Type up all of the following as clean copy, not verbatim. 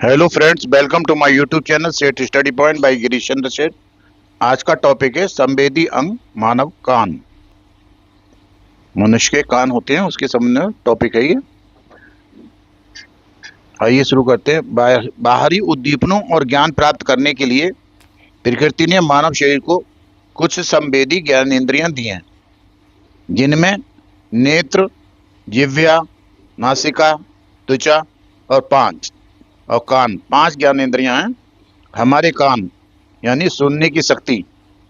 Hello friends, welcome to my YouTube channel Seth study point by Girish Chandra Seth. आज का topic है संवेदी अंग मानव कान। मनुष्य के कान होते हैं, उसके संबंध में टॉपिक है ये। आइए शुरू करते हैं। बाहरी उद्दीपनों और ज्ञान प्राप्त करने के लिए प्रकृति ने मानव शरीर को कुछ संवेदी ज्ञानेंद्रियां दी हैं, जिनमें नेत्र, जिह्वा, नासिका, त्वचा और कान पांच ज्ञानेंद्रियां हैं। हमारे कान यानी सुनने की शक्ति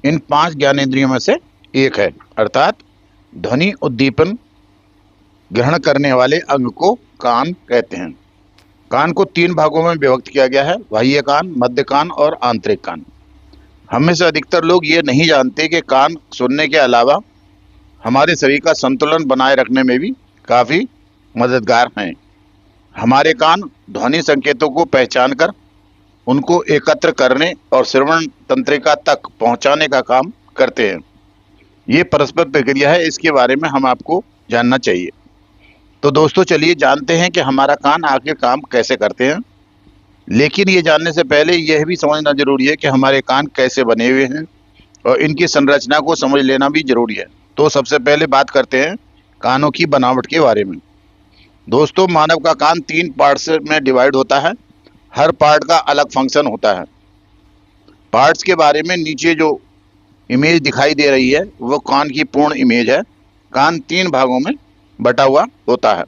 इन पांच ज्ञानेंद्रियों में से एक है, अर्थात ध्वनि उद्दीपन ग्रहण करने वाले अंग को कान कहते हैं। कान को तीन भागों में विभक्त किया गया है: बाह्य कान, मध्य कान और आंतरिक कान। हम में से अधिकतर लोग ये नहीं जानते कि कान सुनने के अलावा हमारे शरीर का संतुलन बनाए रखने में भी काफी मददगार हैं। हमारे कान ध्वनि संकेतों को पहचान कर उनको एकत्र करने और श्रवण तंत्रिका तक पहुंचाने का काम करते हैं। ये परस्पर प्रक्रिया है, इसके बारे में हम आपको जानना चाहिए। तो दोस्तों, चलिए जानते हैं कि हमारा कान आखिर काम कैसे करते हैं। लेकिन ये जानने से पहले यह भी समझना जरूरी है कि हमारे कान कैसे बने हुए हैं और इनकी संरचना को समझ लेना भी जरूरी है। तो सबसे पहले बात करते हैं कानों की बनावट के बारे में। दोस्तों, मानव का कान तीन पार्ट्स में डिवाइड होता है। हर पार्ट का अलग फंक्शन होता है। पार्ट्स के बारे में नीचे जो इमेज दिखाई दे रही है वो कान की पूर्ण इमेज है। कान तीन भागों में बटा हुआ होता है: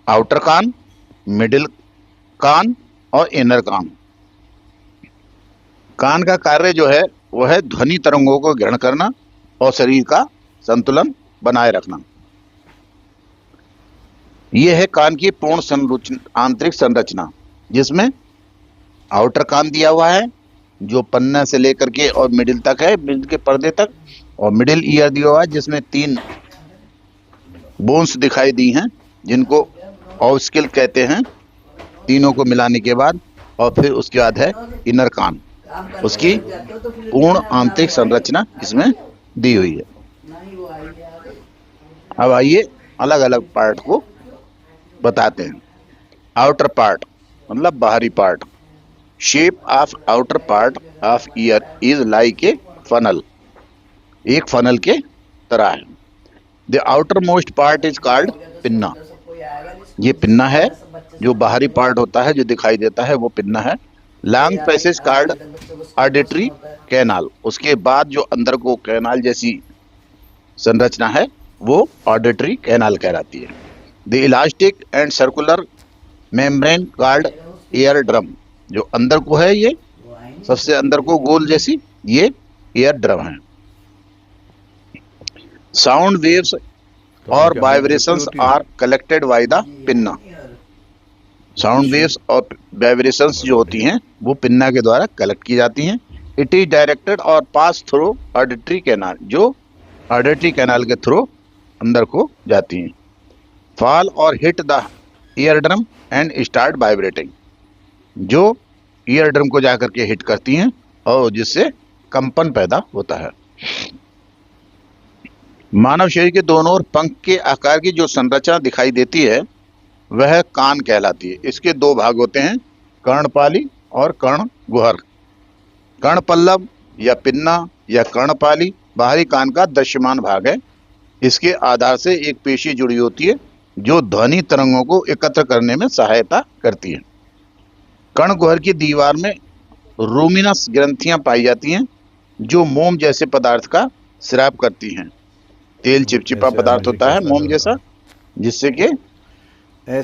आउटर कान, मिडिल कान और इनर कान। कान का कार्य जो है वो है ध्वनि तरंगों को ग्रहण करना और शरीर का संतुलन बनाए रखना। यह है कान की पूर्ण आंतरिक संरचना, जिसमें आउटर कान दिया हुआ है जो पन्ना से लेकर के और मिडिल तक है, मिडिल के पर्दे तक, और मिडिल ईयर दिया हुआ है जिसमें तीन बोन्स दिखाई दी हैं जिनको ऑस्किल कहते हैं। तीनों को मिलाने के बाद और फिर उसके बाद है इनर कान। उसकी पूर्ण आंतरिक संरचना इसमें दी हुई है। अब आइए अलग अलग पार्ट को बताते हैं। आउटर पार्ट मतलब बाहरी part. Shape of outer part of year is like a funnel. एक फनल के तरह है। The outer most part is called pinna. ये पिन्ना है, जो बाहरी पार्ट होता है जो दिखाई देता है वो पिन्ना है। Long passage called auditory canal. उसके बाद जो अंदर को कैनाल जैसी संरचना है वो ऑडिटरी कैनाल कहलाती है। The elastic and circular membrane called air drum. जो अंदर को है, ये सबसे अंदर को गोल जैसी, ये एयर ड्रम है। साउंड वेव्स और vibrations are collected by the pinna. Sound waves और वाइब्रेशंस जो होती हैं वो पिन्ना के द्वारा कलेक्ट की जाती हैं। इट इज डायरेक्टेड और पास थ्रू ऑडिटरी कैनाल, जो ऑडिटरी कैनाल के थ्रू अंदर को जाती हैं। फॉल और hit the ear drum and start vibrating. जो ईयर ड्रम को जाकर के हिट करती हैं और जिससे कंपन पैदा होता है। मानव शरीर के दोनों ओर पंख के आकार की जो संरचना दिखाई देती है वह कान कहलाती है। इसके दो भाग होते हैं: कर्णपाली और कर्णगुहर। कर्णपल्लव या पिन्ना या कर्णपाली बाहरी कान का दृश्यमान भाग है। इसके आधार से एक पेशी जुड़ी होती है जो ध्वनि तरंगों को एकत्र करने में सहायता करती है। कर्णगुहर की दीवार में रूमिनस ग्रंथियां पाई जाती हैं जो मोम जैसे पदार्थ का स्राव करती हैं। तेल चिपचिपा पदार्थ होता है मोम जैसा, जिससे कि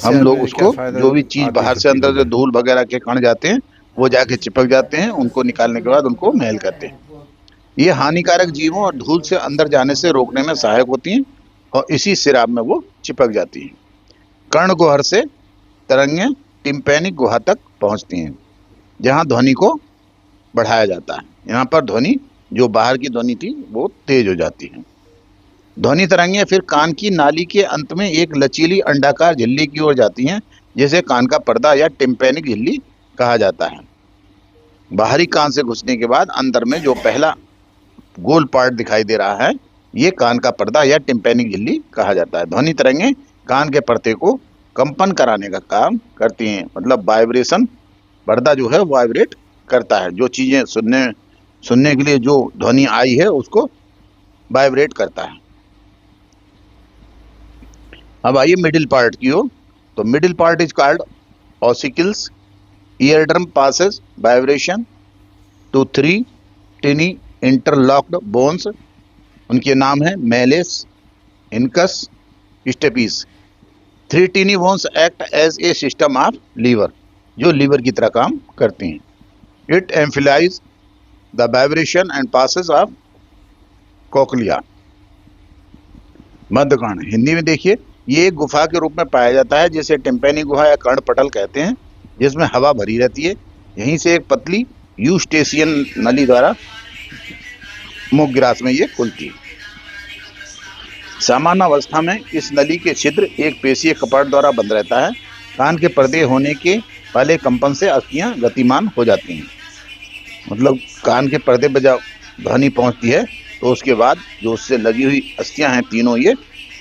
हम लोग उसको जो भी चीज बाहर से अंदर से धूल वगैरह के कण जाते हैं वो जाके चिपक जाते हैं। उनको निकालने के बाद उनको मैल करते हैं। ये हानिकारक जीवों और धूल से अंदर जाने से रोकने में सहायक होती हैं और इसी सिराब में वो चिपक जाती हैं। कर्णगुहर से तरंगें टिम्पैनिक गुहा तक पहुंचती हैं, जहां ध्वनि को बढ़ाया जाता है। यहाँ पर ध्वनि, जो बाहर की ध्वनि थी, वो तेज हो जाती है। ध्वनि तरंगें फिर कान की नाली के अंत में एक लचीली अंडाकार झिल्ली की ओर जाती हैं, जिसे कान का पर्दा या टिम्पैनिक झिल्ली कहा जाता है। बाहरी कान से घुसने के बाद अंदर में जो पहला गोल पार्ट दिखाई दे रहा है, ये कान का पर्दा या टिम्पैनिक झिल्ली कहा जाता है। ध्वनि तरंगें कान के पर्दे को कंपन कराने का काम करती हैं, मतलब वाइब्रेशन पर्दा जो है वाइब्रेट करता है, जो चीजें सुनने के लिए जो ध्वनि आई है उसको वाइब्रेट करता है। अब आइए मिडिल पार्ट की ओर। तो middle part is called ossicles. Eardrum passes vibration to 3 tiny interlocked bones. उनके नाम है malleus, incus, stapes. 3 tiny bones act as a system of lever, जो लीवर की तरह काम करती हैं। It amplifies the vibration and passes of cochlea. मध्यकर्ण, हिंदी में देखिए, ये एक गुफा के रूप में पाया जाता है जिसे टिम्पैनी गुहा या कर्णपटल कहते हैं, जिसमें हवा भरी रहती है। यहीं से एक पतली यूस्टेशियन नली द्वारा मुखग्रास में ये खुलती है। सामान्य अवस्था में इस नली के छिद्र एक पेशीय कपाट द्वारा बंद रहता है। कान के पर्दे होने के पहले कंपन से अस्थियां गतिमान हो जाती हैं। मतलब कान के पर्दे पर जब ध्वनि पहुंचती है तो उसके बाद जो उससे लगी हुई अस्थियां हैं तीनों, ये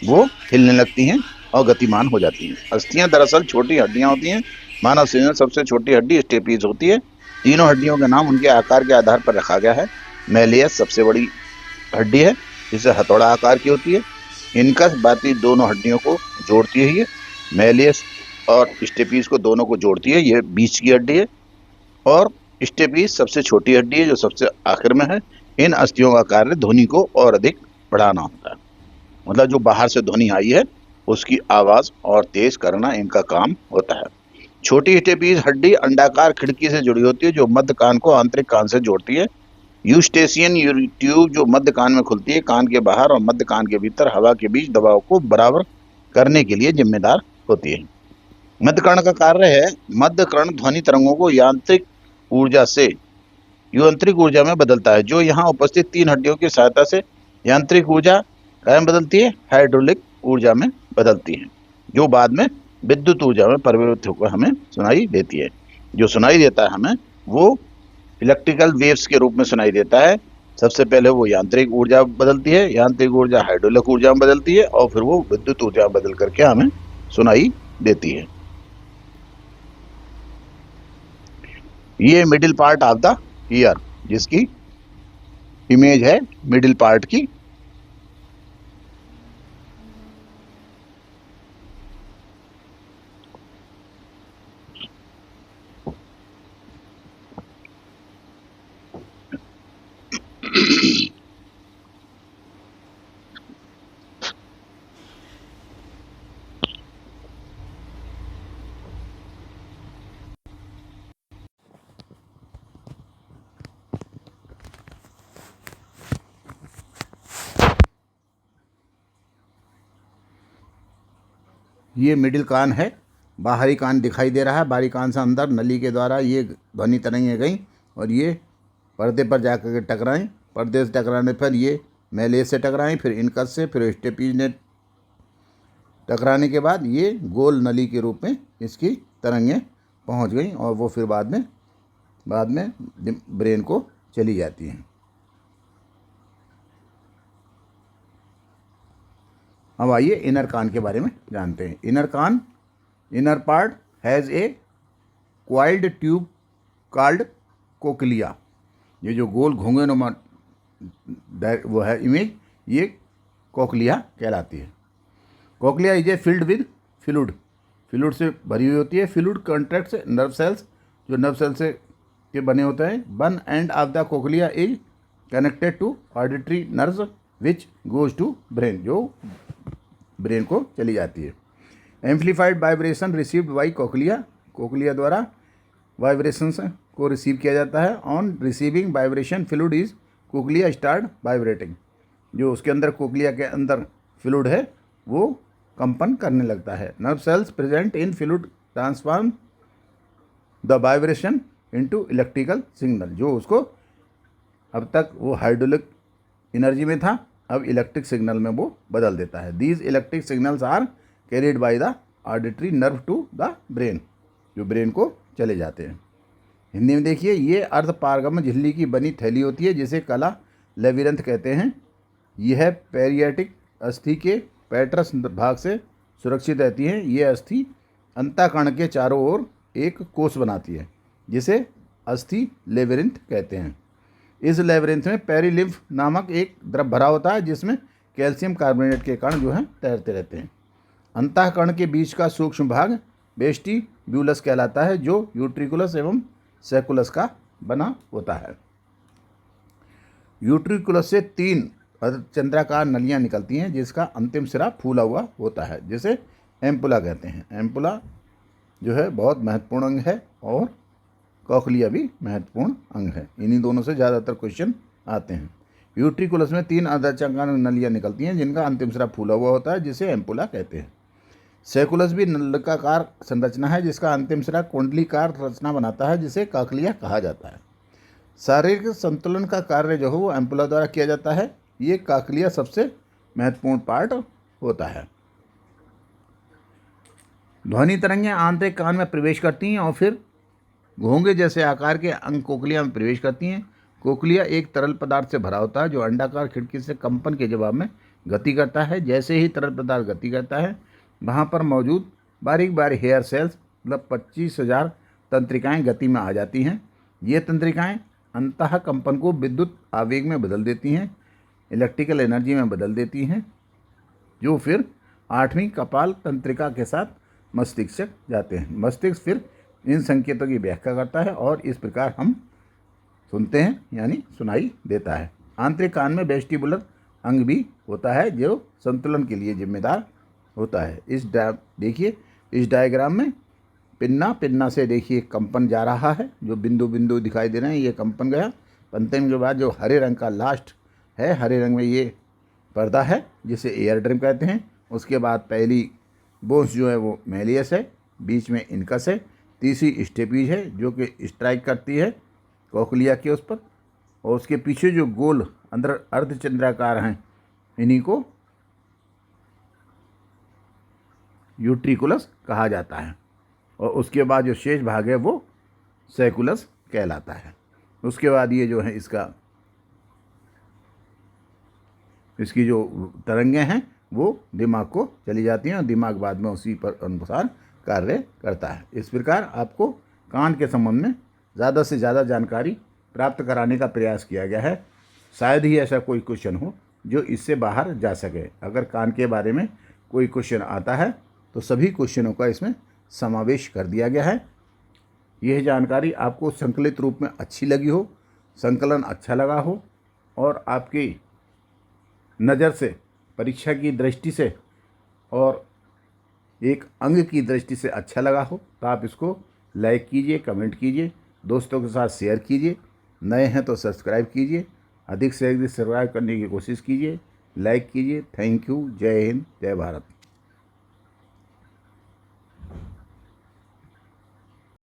वो हिलने लगती हैं और गतिमान हो जाती हैं। अस्थियां दरअसल छोटी हड्डियां होती हैं। मानव शरीर में सबसे छोटी हड्डी स्टेपीज होती है। तीनों हड्डियों का नाम उनके आकार के आधार पर रखा गया है। मेलियस सबसे बड़ी हड्डी है, जिसे हथौड़ा आकार की होती है। इनकस बाकी दोनों हड्डियों को जोड़ती है। ये मेलियस और स्टेपीज को दोनों को जोड़ती है, ये बीच की हड्डी है। और स्टेपीज सबसे छोटी हड्डी है, जो सबसे आखिर में है। इन अस्थियों का कार्य ध्वनि को और अधिक बढ़ाना होता है। मतलब जो बाहर से ध्वनि आई है उसकी आवाज और तेज करना इनका काम होता है। छोटी स्टेपीज हड्डी अंडाकार खिड़की से जुड़ी होती है, जो मध्य कान को आंतरिक कान से जोड़ती है। यूस्टेशियन ट्यूब जो मध्य कान में खुलती है, कान के बाहर और मध्य कान के भीतर हवा के बीच दबाव को बराबर करने के लिए जिम्मेदार होती है। मध्यकर्ण का कार्य है, मध्यकर्ण ध्वनि तरंगों को यांत्रिक ऊर्जा से यांत्रिक ऊर्जा में बदलता है, जो यहाँ उपस्थित 3 हड्डियों की सहायता से यांत्रिक ऊर्जा कायम बदलती है, हाइड्रोलिक ऊर्जा में बदलती है, जो बाद में विद्युत ऊर्जा में परिवर्तित होकर हमें सुनाई देती है। जो सुनाई देता है हमें वो इलेक्ट्रिकल वेव्स के रूप में सुनाई देता है। सबसे पहले वो यांत्रिक ऊर्जा बदलती है, यांत्रिक ऊर्जा हाइड्रोलिक ऊर्जा में बदलती है और फिर वो विद्युत ऊर्जा में बदल करके हमें सुनाई देती है। ये middle part of the year, जिसकी इमेज है मिडिल पार्ट की। ये मिडिल कान है, बाहरी कान दिखाई दे रहा है। बाहरी कान से अंदर नली के द्वारा ये ध्वनि तरंगें गई और ये पर्दे पर जाकर के टकराएं। पर्दे से टकराने पर ये मेलेस से टकराएं, फिर इनकस से, फिर स्टेपीज ने टकराने के बाद ये गोल नली के रूप में इसकी तरंगें पहुंच गई और वो फिर बाद में ब्रेन को चली जाती हैं। अब आइए इनर कान के बारे में जानते हैं। इनर कान, inner part has a coiled tube called cochlea. ये जो गोल घोंघेनुमा वो है इमेज, ये कोक्लिया कहलाती है। Cochlea is a filled with fluid से भरी हुई होती है। फ्लूइड कॉन्ट्रैक्ट्स नर्व सेल्स, जो नर्व सेल से के बने होते हैं। One end of the cochlea is connected to auditory nerves which goes to brain, जो ब्रेन को चली जाती है। Amplified vibration received by cochlea, cochlea द्वारा वाइब्रेशंस को रिसीव किया जाता है। On receiving vibration fluid is cochlea start vibrating, जो उसके अंदर कोक्लिया के अंदर फ्लूइड है वो कंपन करने लगता है। Nerve cells present in fluid transform the vibration into electrical signal, जो उसको अब तक वो हाइड्रोलिक एनर्जी में था, अब इलेक्ट्रिक सिग्नल में वो बदल देता है। These electric signals are carried by the auditory nerve to the brain, जो ब्रेन को चले जाते हैं। हिंदी में देखिए, ये अर्ध पारगम झिल्ली की बनी थैली होती है जिसे कला लेविरंथ कहते हैं। यह पेरियाटिक अस्थि के पैट्रस भाग से सुरक्षित रहती है। ये अस्थि अंतःकर्ण के चारों ओर एक कोष बनाती है। जिसे अस्थि लेबिरिंथ कहते हैं। इस लेबिरिंथ में पेरिलिम्फ नामक एक द्रव भरा होता है जिसमें कैल्शियम कार्बोनेट के कण जो हैं तैरते रहते हैं। अंतःकण के बीच का सूक्ष्म भाग वेस्टिब्यूलस कहलाता है, जो यूट्रिकुलस एवं सैकुलस का बना होता है। यूट्रिकुलस से 3 अर्धचंद्राकार नलियां निकलती हैं जिसका अंतिम सिरा फूला हुआ होता है, जिसे एम्पुला कहते हैं। एम्पुला जो है बहुत महत्वपूर्ण अंग है और कॉकलिया भी महत्वपूर्ण अंग है। इन्हीं दोनों से ज़्यादातर क्वेश्चन आते हैं। यूट्रिकुलस में 3 अर्धचंद्राकार नलियां निकलती हैं जिनका अंतिम सिरा फूला हुआ होता है, जिसे एम्पुला कहते हैं। सैकुलस भी नलिकाकार संरचना है जिसका अंतिम सिरा कुंडलीकार रचना बनाता है, जिसे काकलिया कहा जाता है। शारीरिक संतुलन का कार्य जो है वो एम्पुला द्वारा किया जाता है। ये काकलिया सबसे महत्वपूर्ण पार्ट होता है। ध्वनि तरंगें आंतरिक कान में प्रवेश करती हैं और फिर घोंगे जैसे आकार के अंग कोकलिया में प्रवेश करती हैं। कोकलिया एक तरल पदार्थ से भरा होता है जो अंडाकार खिड़की से कंपन के जवाब में गति करता है। जैसे ही तरल पदार्थ गति करता है, वहाँ पर मौजूद बारीक बारीक हेयर सेल्स मतलब 25,000 तंत्रिकाएँ गति में आ जाती हैं। ये तंत्रिकाएँ अंतः कंपन को विद्युत आवेग में बदल देती हैं, इलेक्ट्रिकल एनर्जी में बदल देती हैं, जो फिर 8वीं कपाल तंत्रिका के साथ मस्तिष्क जाते हैं। मस्तिष्क फिर इन संकेतों की व्याख्या करता है और इस प्रकार हम सुनते हैं, यानी सुनाई देता है। आंतरिक कान में वेस्टिबुलर अंग भी होता है जो संतुलन के लिए जिम्मेदार होता है। देखिए इस डायग्राम में पिन्ना से देखिए कंपन जा रहा है, जो बिंदु बिंदु दिखाई दे रहे हैं, ये कंपन गया। पंतन के बाद जो हरे रंग का लास्ट है, हरे रंग में ये पर्दा है जिसे एयर ड्रम कहते हैं। उसके बाद पहली बोन्स जो है वो मेलियस है, बीच में इनकस है, तीसरी स्टेपीज है जो कि स्ट्राइक करती है कोकलिया के उस पर, और उसके पीछे जो गोल अंदर अर्धचंद्राकार हैं इन्हीं को यूट्रिकुलस कहा जाता है। और उसके बाद जो शेष भाग है वो सैकुलस कहलाता है। उसके बाद ये जो है इसकी जो तरंगें हैं वो दिमाग को चली जाती हैं और दिमाग बाद में उसी पर अनुसार कार्य करता है। इस प्रकार आपको कान के संबंध में ज़्यादा से ज़्यादा जानकारी प्राप्त कराने का प्रयास किया गया है। शायद ही ऐसा कोई क्वेश्चन हो जो इससे बाहर जा सके। अगर कान के बारे में कोई क्वेश्चन आता है तो सभी क्वेश्चनों का इसमें समावेश कर दिया गया है। यह जानकारी आपको संकलित रूप में अच्छी लगी हो, संकलन अच्छा लगा हो और आपकी नज़र से, परीक्षा की दृष्टि से और एक अंग की दृष्टि से अच्छा लगा हो तो आप इसको लाइक कीजिए, कमेंट कीजिए, दोस्तों के साथ शेयर कीजिए। नए हैं तो सब्सक्राइब कीजिए, अधिक से अधिक सब्सक्राइब करने की कोशिश कीजिए, लाइक कीजिए। Thank you. जय हिंद, जय भारत।